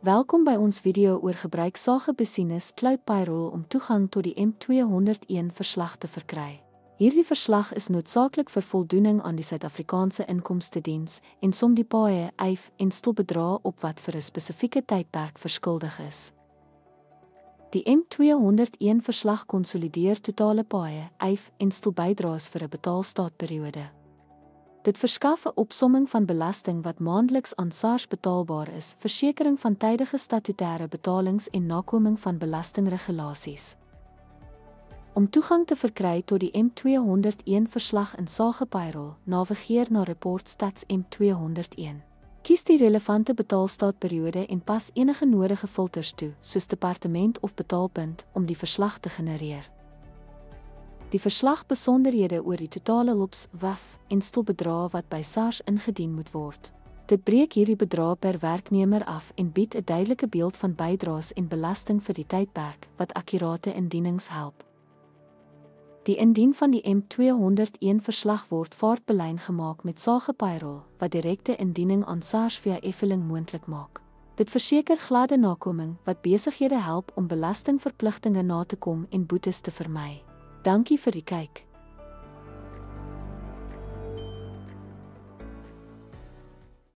Welkom by ons video oor gebruik Sagebesinis Cloud Payroll om toegang tot die M201 verslag te verkry. Hierdie verslag is noodsaaklik vir voldoening aan die Suid-Afrikaanse Inkomstediens en som die paaie, eif en stilbedrae op wat vir 'n spesifieke tydperk verskuldig is. Die M201 verslag konsolideer totale paaie, eif en stilbydraes vir 'n betaalstaatperiode. Dit verskaf 'n opsomming van belasting wat maandeliks aan SARS betaalbaar is, versekering van tydige statutêre betalings en nakoming van belastingregulasies. Om toegang te verkry tot die M201 verslag in Sagepayroll, navigeer na Report Stats M201. Kies die relevante betaalstaatperiode en pas enige nodige filters toe, soos departement of betaalpunt, om die verslag te genereer. Die verslag besonderhede oor die totale lops, WAF en stilbedrae wat by SARS ingedien moet word. Dit breek hierdie bedrae per werknemer af en bied 'n duidelike beeld van bydraes en belasting vir die tydperk, wat akkurate indienings help. Die indien van die M201 verslag word vaartbelyn gemaak met Sagepayroll, wat direkte indiening aan SARS via effeling moontlik maak. Dit verseker gladde nakoming wat besighede help om belastingverpligtinge na te kom en boetes te vermy. Dankie vir die kyk.